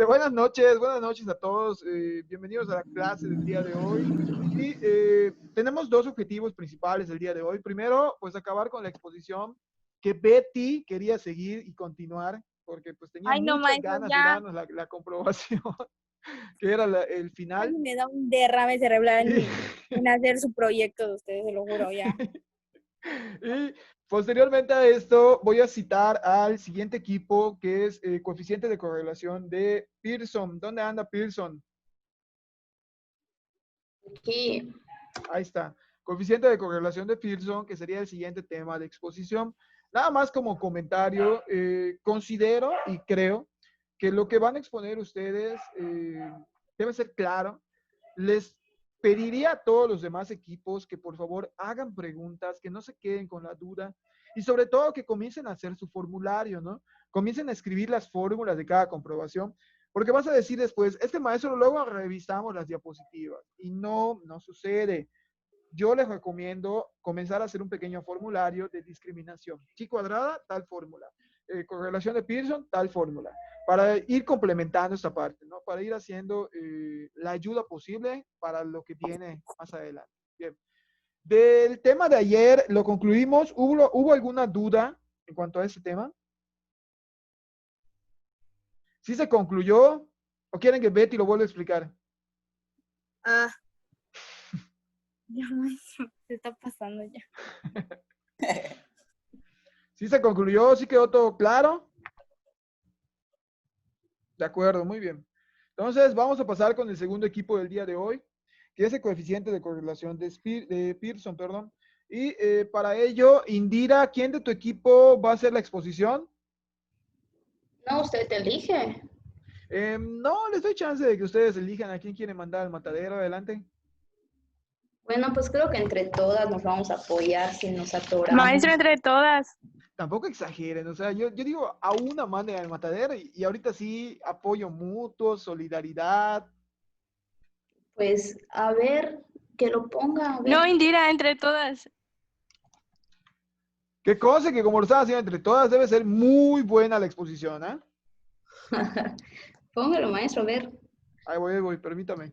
Buenas noches a todos. Bienvenidos a la clase del día de hoy. Y tenemos dos objetivos principales el día de hoy. Primero, pues acabar con la exposición que Betty quería seguir y continuar, porque pues tenía Ay, no, muchas maestro, ganas de ya darnos la comprobación, que era el casi final. me da un derrame cerebral Y, en hacer su proyecto de ustedes, se lo juro, ya. y posteriormente a esto, voy a citar al siguiente equipo, que es coeficiente de correlación de Pearson. ¿Dónde anda Pearson? Aquí. Ahí está. Coeficiente de correlación de Pearson, que sería el siguiente tema de exposición. Nada más como comentario, considero y creo que lo que van a exponer ustedes debe ser claro. Les pediría a todos los demás equipos que por favor hagan preguntas, que no se queden con la duda y sobre todo que comiencen a hacer su formulario, ¿no? Comiencen a escribir las fórmulas de cada comprobación, porque vas a decir después, este maestro luego revisamos las diapositivas y no sucede. Yo les recomiendo comenzar a hacer un pequeño formulario de discriminación. Chi cuadrada, tal fórmula. Correlación de Pearson, tal fórmula. Para ir complementando esta parte, ¿no? Para ir haciendo la ayuda posible para lo que viene más adelante. Bien. Del tema de ayer, lo concluimos. ¿Hubo alguna duda en cuanto a ese tema? ¿Sí se concluyó? ¿O quieren que Betty lo vuelva a explicar? Ah, ya, maestro, se está pasando ya. ¿Sí se concluyó? ¿Sí quedó todo claro? De acuerdo, muy bien. Entonces, vamos a pasar con el segundo equipo del día de hoy, que es el coeficiente de correlación de Pearson, perdón. Y para ello, Indira, ¿quién de tu equipo va a hacer la exposición? No, usted te elige. No, les doy chance de que ustedes elijan a quién quieren mandar al matadero. Adelante. Bueno, pues creo que entre todas nos vamos a apoyar si nos atoramos. Maestro, entre todas. Tampoco exageren, o sea, yo digo a una manda al matadero y ahorita sí apoyo mutuo, solidaridad. Pues a ver, que lo ponga, a ver. No, Indira, entre todas. Qué cosa que como lo están haciendo entre todas, debe ser muy buena la exposición, ¿ah? Póngalo, maestro, a ver. Ahí voy, permítame.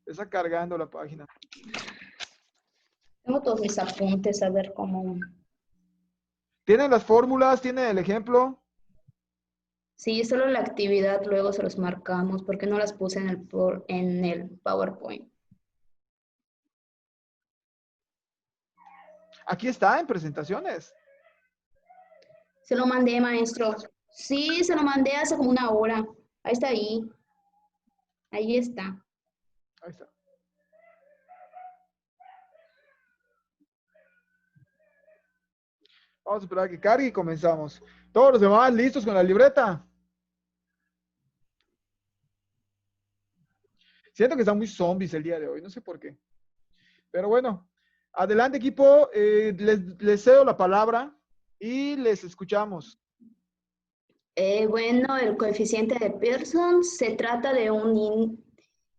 Está cargando la página. Tengo todos mis apuntes, a ver cómo. ¿Tienen las fórmulas? ¿Tienen el ejemplo? Sí, solo la actividad luego se los marcamos porque no las puse en el PowerPoint. Aquí está, en presentaciones. Se lo mandé, maestro. Sí, se lo mandé hace como una hora. Ahí está ahí. Ahí está. Ahí está. Vamos a esperar a que cargue y comenzamos. Todos los demás listos con la libreta. Siento que están muy zombies el día de hoy, no sé por qué. Pero bueno, adelante equipo, les cedo la palabra y les escuchamos. Bueno, el coeficiente de Pearson se trata de un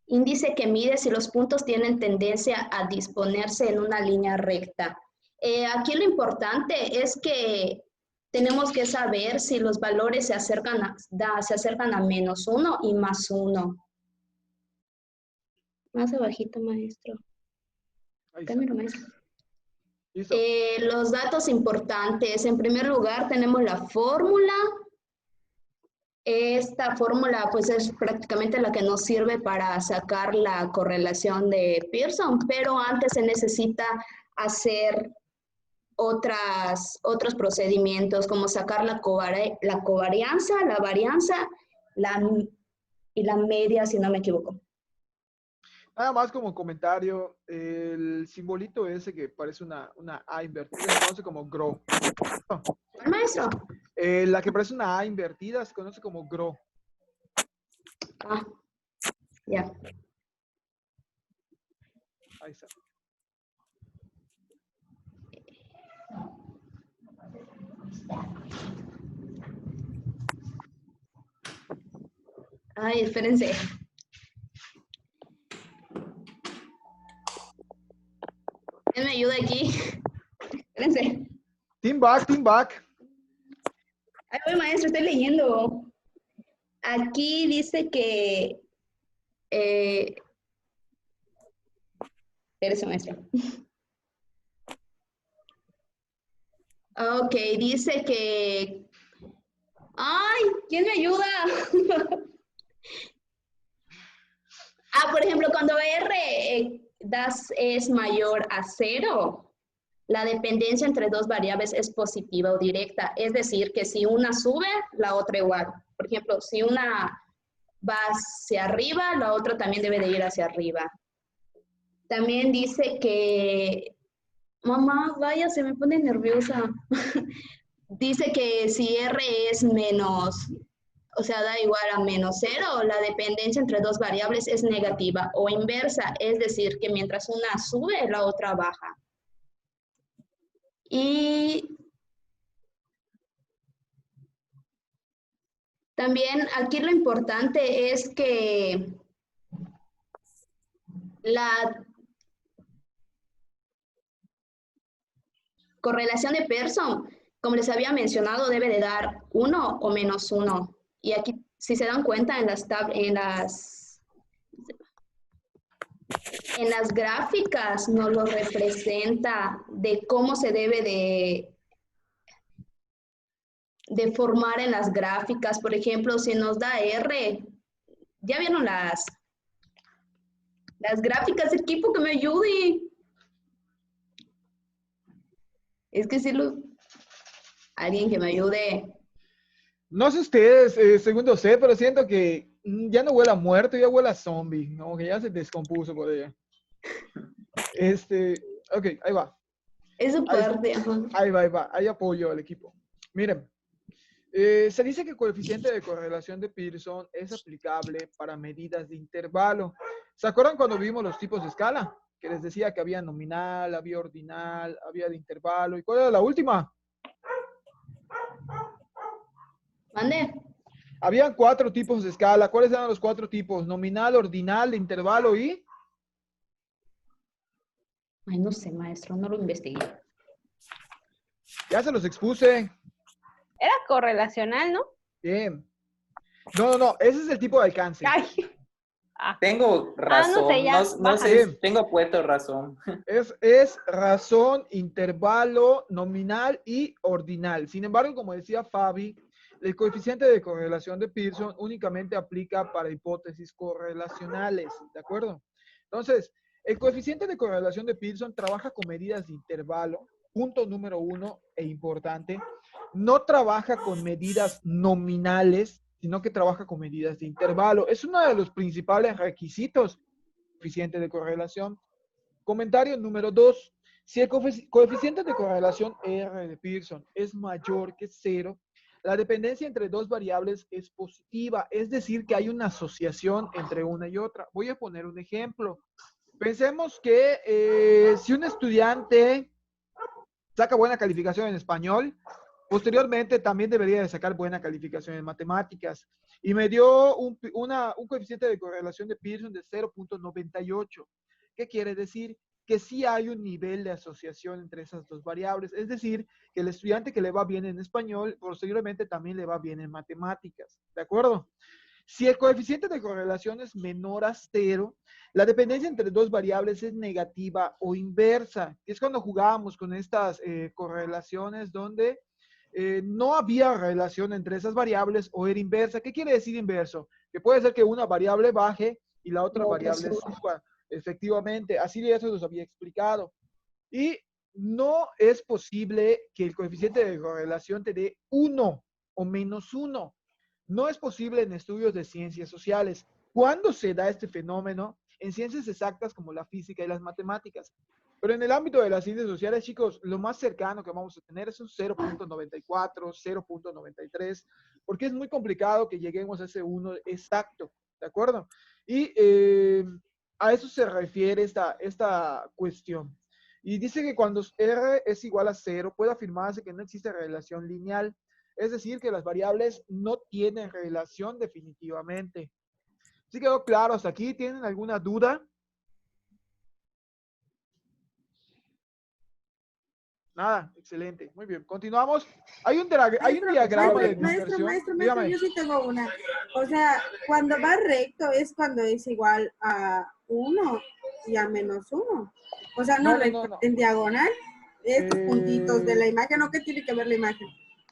índice que mide si los puntos tienen tendencia a disponerse en una línea recta. Aquí lo importante es que tenemos que saber si los valores se acercan a -1 y +1. Más abajito, maestro. Ahí está. Cámbialo, maestro. Listo. Los datos importantes. En primer lugar, tenemos la fórmula. Esta fórmula pues es prácticamente la que nos sirve para sacar la correlación de Pearson, pero antes se necesita hacer otros procedimientos como sacar la covarianza, la varianza y la media, si no me equivoco. Nada más como comentario, el simbolito ese que parece una A invertida se conoce como GRO. ¿El maestro? La que parece una A invertida se conoce como GRO. Ah, ya. Ahí está. Ay, espérense. ¿Quién me ayuda aquí? Espérense. Team back, team back. Ay, voy, maestro, estoy leyendo. Aquí dice que... espérese, maestro. Ok, dice que... ¡Ay! ¿Quién me ayuda? Por ejemplo, cuando R es mayor a 0, la dependencia entre dos variables es positiva o directa. Es decir, que si una sube, la otra igual. Por ejemplo, si una va hacia arriba, la otra también debe de ir hacia arriba. También dice que... Mamá, vaya, se me pone nerviosa. Dice que si R es menos, o sea, da igual a menos 0, la dependencia entre dos variables es negativa o inversa, es decir, que mientras una sube, la otra baja. Y también aquí lo importante es que la correlación de Pearson, como les había mencionado, debe de dar 1 o menos 1. Y aquí, si se dan cuenta, en las gráficas nos lo representa de cómo se debe de formar en las gráficas. Por ejemplo, si nos da R, ¿ya vieron las gráficas? Equipo que me ayude. Es que si alguien que me ayude. No sé ustedes, segundo C, pero siento que ya no huele a muerto, ya huele a zombie, ¿no? Que ya se descompuso por ella. Ok, ahí va. Esa parte. Ahí va. Hay apoyo al equipo. Miren, se dice que el coeficiente de correlación de Pearson es aplicable para medidas de intervalo. ¿Se acuerdan cuando vimos los tipos de escala? Que les decía que había nominal, había ordinal, había de intervalo. ¿Y cuál era la última? ¿Mande? Habían 4 tipos de escala. ¿Cuáles eran los 4 tipos? Nominal, ordinal, de intervalo y... Ay, no sé, maestro, no lo investigué. Ya se los expuse. Era correlacional, ¿no? Bien. No. Ese es el tipo de alcance. Ay. Tengo razón. No sé, ya. No sé, tengo puesto razón. Es razón, intervalo, nominal y ordinal. Sin embargo, como decía Fabi, el coeficiente de correlación de Pearson únicamente aplica para hipótesis correlacionales, ¿de acuerdo? Entonces, el coeficiente de correlación de Pearson trabaja con medidas de intervalo, punto número 1 e importante, no trabaja con medidas nominales, sino que trabaja con medidas de intervalo. Es uno de los principales requisitos del coeficiente de correlación. Comentario número 2. Si el coeficiente de correlación R de Pearson es mayor que 0, la dependencia entre dos variables es positiva, es decir, que hay una asociación entre una y otra. Voy a poner un ejemplo. Pensemos que si un estudiante saca buena calificación en español, posteriormente también debería de sacar buena calificación en matemáticas. Y me dio un coeficiente de correlación de Pearson de 0.98. ¿Qué quiere decir? Que sí hay un nivel de asociación entre esas dos variables. Es decir, que el estudiante que le va bien en español, posteriormente también le va bien en matemáticas. ¿De acuerdo? Si el coeficiente de correlación es menor a 0, la dependencia entre dos variables es negativa o inversa. Es cuando jugábamos con estas correlaciones donde no había relación entre esas variables o era inversa. ¿Qué quiere decir inverso? Que puede ser que una variable baje y la otra variable suba. Efectivamente, así ya se los había explicado. Y no es posible que el coeficiente de correlación te dé 1 o menos 1. No es posible en estudios de ciencias sociales. ¿Cuándo se da este fenómeno? En ciencias exactas como la física y las matemáticas. Pero en el ámbito de las ciencias sociales, chicos, lo más cercano que vamos a tener es un 0.94, 0.93, porque es muy complicado que lleguemos a ese 1 exacto, ¿de acuerdo? Y a eso se refiere esta cuestión. Y dice que cuando R es igual a 0, puede afirmarse que no existe relación lineal. Es decir, que las variables no tienen relación definitivamente. ¿Sí quedó claro hasta aquí? ¿Tienen alguna duda? Nada, excelente. Muy bien, continuamos. Hay un diagrama de dispersión. Maestro, Dígame. yo sí tengo una. O sea, cuando va recto es cuando es igual a 1 y a -1. O sea, no, recto, No. en diagonal, estos puntitos de la imagen, ¿o qué tiene que ver la imagen?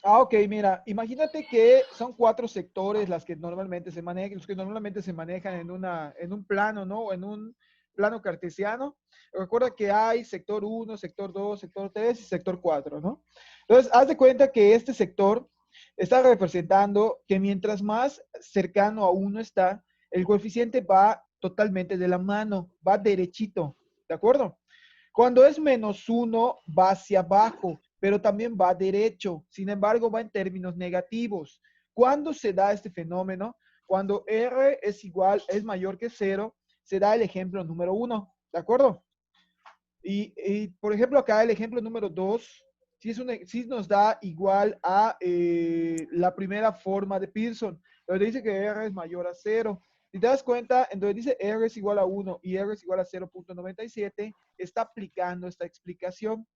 Ok, mira, imagínate que son 4 sectores los que normalmente se manejan en un plano, ¿no? O en un plano cartesiano. Recuerda que hay sector 1, sector 2, sector 3 y sector 4, ¿no? Entonces, haz de cuenta que este sector está representando que mientras más cercano a 1 está, el coeficiente va totalmente de la mano, va derechito, ¿de acuerdo? Cuando es -1, va hacia abajo, pero también va derecho. Sin embargo, va en términos negativos. ¿Cuándo se da este fenómeno? Cuando R es mayor que 0, se da el ejemplo número 1, ¿de acuerdo? Por ejemplo, acá el ejemplo número 2, sí nos da igual a la primera forma de Pearson, donde dice que R es mayor a 0. Si te das cuenta, en donde dice R es igual a 1 y R es igual a 0.97, está aplicando esta explicación.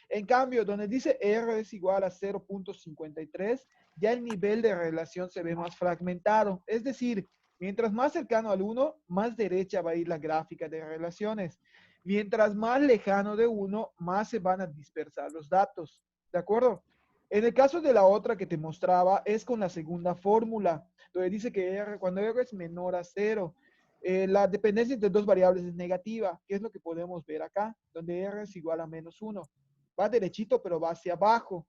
En cambio, donde dice R es igual a 0.53, ya el nivel de relación se ve más fragmentado. Es decir, mientras más cercano al 1, más derecha va a ir la gráfica de relaciones. Mientras más lejano de 1, más se van a dispersar los datos. ¿De acuerdo? En el caso de la otra que te mostraba, es con la segunda fórmula, donde dice que R, cuando R es menor a 0, la dependencia entre dos variables es negativa, que es lo que podemos ver acá, donde R es igual a -1. Va derechito, pero va hacia abajo.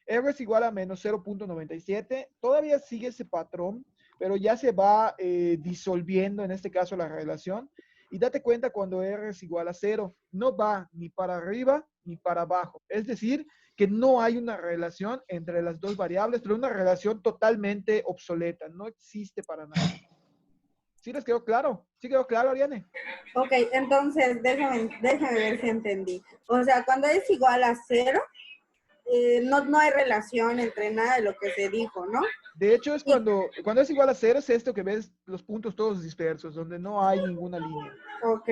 R es igual a menos 0.97. Todavía sigue ese patrón, pero ya se va disolviendo, en este caso, la relación. Y date cuenta cuando R es igual a 0, no va ni para arriba ni para abajo. Es decir, que no hay una relación entre las dos variables, pero una relación totalmente obsoleta. No existe para nada. ¿Sí les quedó claro? ¿Sí quedó claro, Ariane? Ok, entonces déjame ver si entendí. O sea, cuando es igual a 0, no hay relación entre nada de lo que se dijo, ¿no? De hecho, es cuando es igual a 0, es esto que ves los puntos todos dispersos, donde no hay ninguna línea. Ok.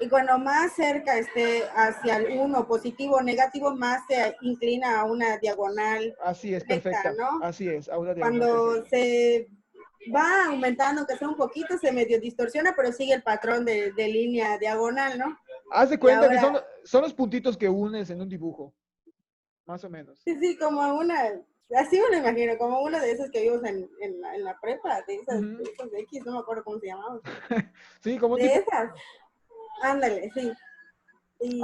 Y cuando más cerca esté hacia el 1, positivo o negativo, más se inclina a una diagonal. Así es, recta, perfecta. ¿no? Así es, a una diagonal Cuando perfecta. se va aumentando, que sea un poquito, se medio distorsiona, pero sigue el patrón de línea diagonal, ¿no? Haz de Y cuenta que ahora, son los puntitos que unes en un dibujo, más o menos. sí, como así me lo imagino, como uno de esos que vimos en la prepa, de esos de X, no me acuerdo cómo se llamaban. Sí, como un De tipo. esas, ándale, sí.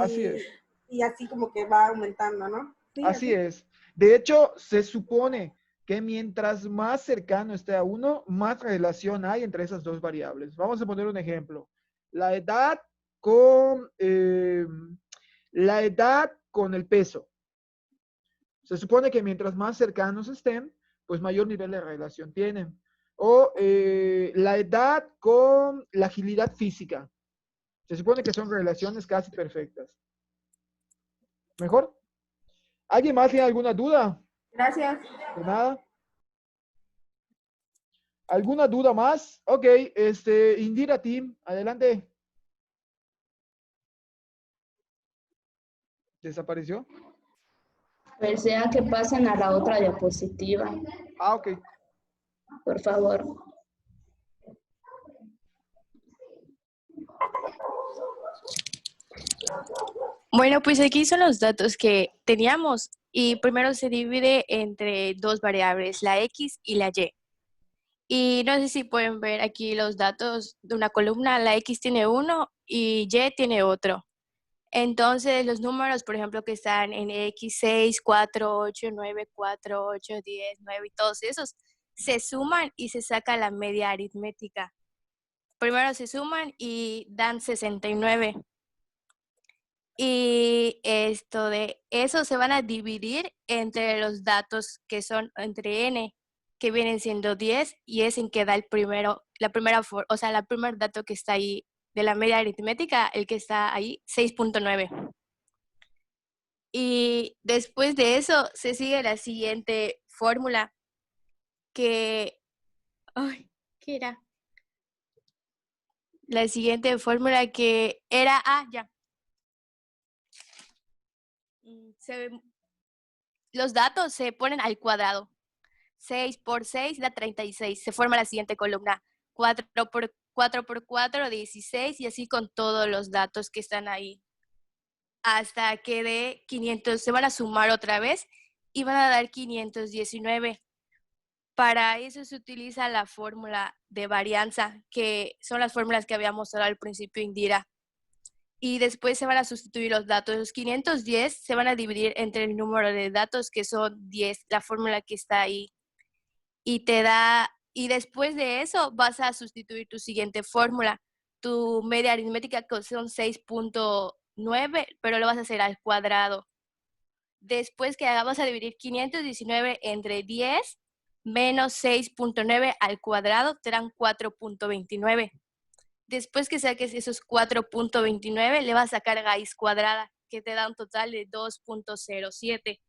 Así es. Y así como que va aumentando, ¿no? Sí, Así así. es. De hecho, se supone que mientras más cercano esté a 1, más relación hay entre esas dos variables. Vamos a poner un ejemplo. La edad con, el peso. Se supone que mientras más cercanos estén, pues mayor nivel de relación tienen. O la edad con la agilidad física. Se supone que son relaciones casi perfectas. ¿Mejor? ¿Alguien más tiene alguna duda? Gracias. De nada. ¿Alguna duda más? Ok, Indira Team, adelante. ¿Desapareció? Pues sea que pasen a la otra diapositiva, Ah, ok. por favor. Bueno, pues aquí son los datos que teníamos y primero se divide entre dos variables, la X y la Y. Y no sé si pueden ver aquí los datos de una columna, la X tiene uno y Y tiene otro. Entonces los números, por ejemplo, que están en X6, 4, 8, 9, 4, 8, 10, 9 y todos esos, se suman y se saca la media aritmética. Primero se suman y dan 69. Y esto de eso se van a dividir entre los datos que son entre n, que vienen siendo 10, y es en que da el primero, o sea, el primer dato que está ahí de la media aritmética, el que está ahí, 6.9. Y después de eso se sigue la siguiente fórmula que, ay, ¿qué era? La siguiente fórmula que era, ya. los datos se ponen al cuadrado. 6 por 6 da 36. Se forma la siguiente columna. 4 por 4, 16 y así con todos los datos que están ahí. Hasta que dé 500, se van a sumar otra vez y van a dar 519. Para eso se utiliza la fórmula de varianza, que son las fórmulas que había mostrado al principio Indira. Y después se van a sustituir los datos. Los 510 se van a dividir entre el número de datos, que son 10, la fórmula que está ahí. Y te da, y después de eso vas a sustituir tu siguiente fórmula. Tu media aritmética, que son 6.9, pero lo vas a hacer al cuadrado. Después que vas a dividir 519 entre 10 menos 6.9 al cuadrado, te dan 4.29. Después que saques esos 4.29, le vas a sacar raíz cuadrada, que te da un total de 2.07.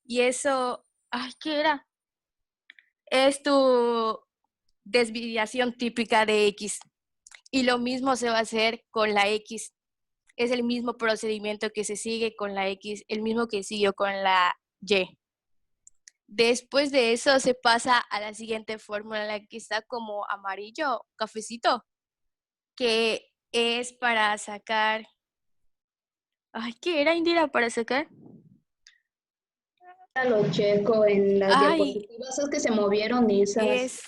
Y eso, ¿qué era? Es tu desviación típica de X. Y lo mismo se va a hacer con la X. Es el mismo procedimiento que se sigue con la X, el mismo que siguió con la Y. Después de eso se pasa a la siguiente fórmula, la que está como amarillo, cafecito, que es para sacar... ¿Qué era, Indira, para sacar? Lo checo en las diapositivas, es que se movieron esas.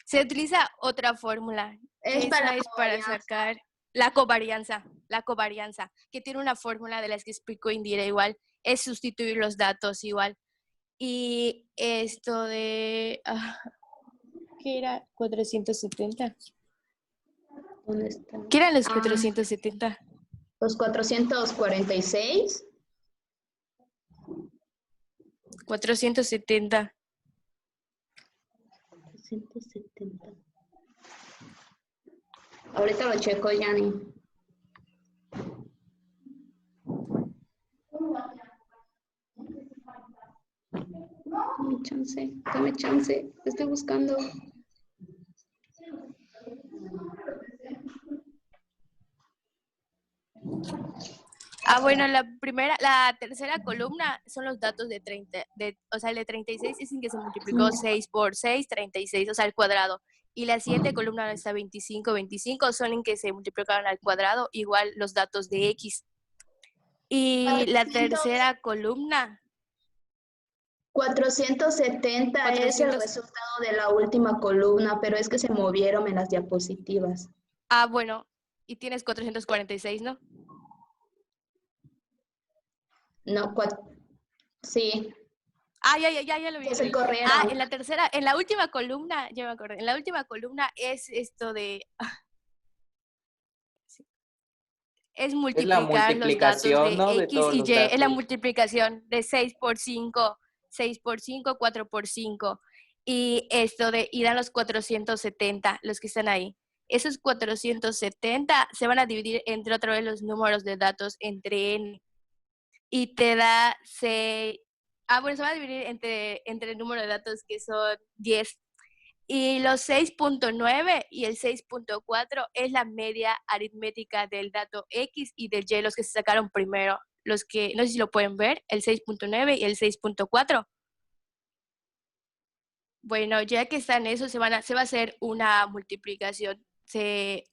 Se utiliza otra fórmula. Es para sacar la covarianza, que tiene una fórmula de las que explicó Indira igual, es sustituir los datos igual. Y esto de... ¿qué era? 470. ¿Dónde están? ¿Qué eran los 470? Los 446. 470. 470. Ahorita lo checo, Yanni. Dame chance, estoy buscando. Bueno, la tercera columna son los datos de 30, o sea, el de 36 es en que se multiplicó 6 por 6, 36, o sea, al cuadrado. Y la siguiente columna está 25, 25, son en que se multiplicaron al cuadrado, igual los datos de X. Y la tercera columna... 470 es el resultado de la última columna, pero es que se movieron en las diapositivas. Bueno, y tienes 446, ¿no? No, sí. Ya lo vi. Se corrieron. En la última columna, ya me acordé, en la última columna es esto de... Es multiplicar los datos de, ¿no?, de X y Y. Es la multiplicación de 6 por 5, 6 por 5, 4 por 5. Y dan los 470, los que están ahí. Esos 470 se van a dividir entre otra vez los números de datos entre n. Y te da se va a dividir entre el número de datos que son 10. Y los 6.9 y el 6.4 es la media aritmética del dato X y del Y, los que se sacaron primero. Los que, no sé si lo pueden ver, el 6.9 y el 6.4. Bueno, ya que están eso, se va a hacer una multiplicación. Se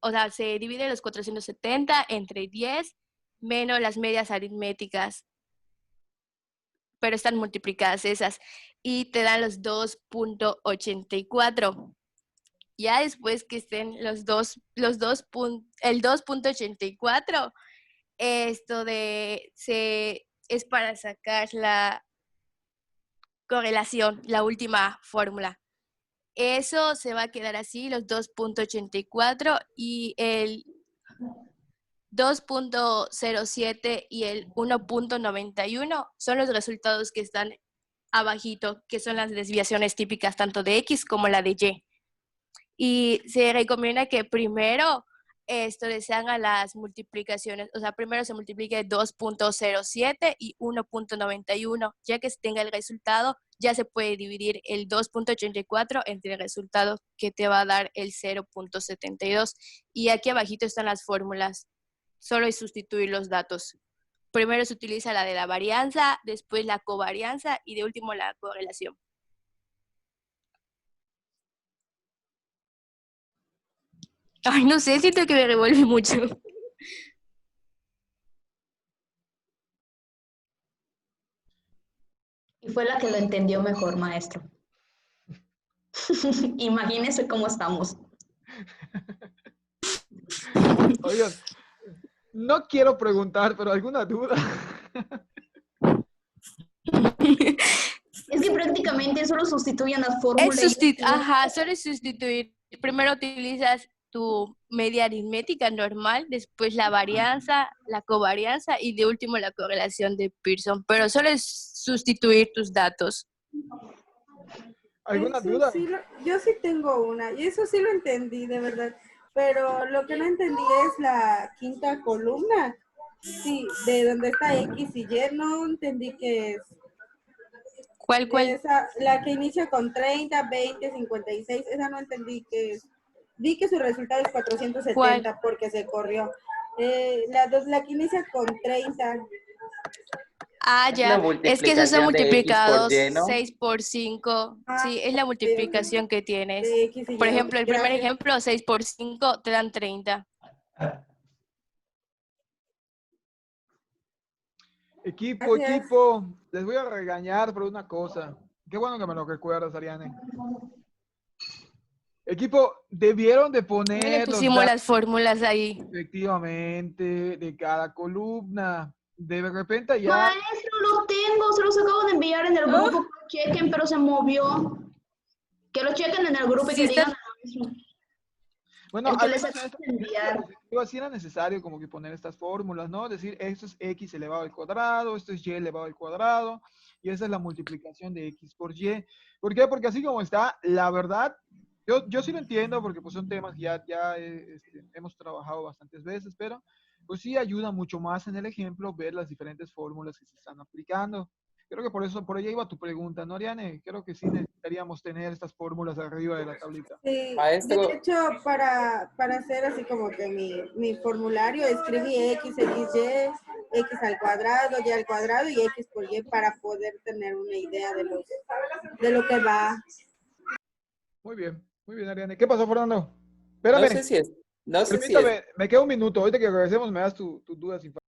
divide los 470 entre 10 menos las medias aritméticas, pero están multiplicadas esas, y te dan los 2.84. Ya después que estén el 2.84, es para sacar la correlación, la última fórmula. Eso se va a quedar así, los 2.84 y el 2.07 y el 1.91 son los resultados que están abajito, que son las desviaciones típicas tanto de X como la de Y. Y se recomienda que primero se hagan las multiplicaciones, o sea, primero se multiplique 2.07 y 1.91, ya que se tenga el resultado, ya se puede dividir el 2.84 entre el resultado que te va a dar el 0.72. Y aquí abajito están las fórmulas solo es sustituir los datos. Primero se utiliza la de la varianza, después la covarianza y de último la correlación. Ay, no sé, siento que me revuelve mucho. Y fue la que lo entendió mejor, maestro. Imagínese cómo estamos. Oigan, no quiero preguntar, pero ¿alguna duda? Es que prácticamente solo sustituyen las fórmulas. Ajá, solo es sustituir. Primero utilizas tu media aritmética normal, después la varianza, la covarianza y de último la correlación de Pearson. Pero solo es sustituir tus datos. ¿Alguna Eso duda? sí yo sí tengo una, y eso sí lo entendí, de verdad. Pero lo que no entendí es la quinta columna. Sí, de donde está X y Y, no entendí qué es. ¿Cuál? La que inicia con 30, 20, 56, esa no entendí qué es. Vi que su resultado es 470. ¿Cuál? Porque se corrió. La que inicia con 30. Ah, ya. Es que esos son multiplicados X por Y, ¿no? 6 por 5. Sí, es la multiplicación que tienes. Por ejemplo, el primer ejemplo, 6 por 5 te dan 30. Equipo, les voy a regañar por una cosa. Qué bueno que me lo recuerdas, Ariane. Equipo, debieron de poner Le pusimos las fórmulas ahí. Efectivamente, de cada columna. De repente ya... Maestro, lo tengo, se los acabo de enviar en el grupo. Chequen, pero se movió. Que lo chequen en el grupo y que digan. Bueno, enviar. Así era necesario como que poner estas fórmulas, ¿no? Decir, esto es x elevado al cuadrado, esto es y elevado al cuadrado, y esa es la multiplicación de x por y. ¿Por qué? Porque así como está, la verdad, yo sí lo entiendo, porque pues son temas que ya hemos trabajado bastantes veces, pero pues sí ayuda mucho más en el ejemplo ver las diferentes fórmulas que se están aplicando. Creo que por allá iba tu pregunta, ¿no, Ariane? Creo que sí necesitaríamos tener estas fórmulas arriba de la tablita. Sí, Maestro. de hecho, para hacer así como que mi formulario, escribí x, y, x al cuadrado, y al cuadrado y x por y para poder tener una idea de lo que va. Muy bien, Ariane. ¿Qué pasó, Fernando? Espérame. No sé si es. Permítame, me queda un minuto. Ahorita que regresemos me das tus dudas.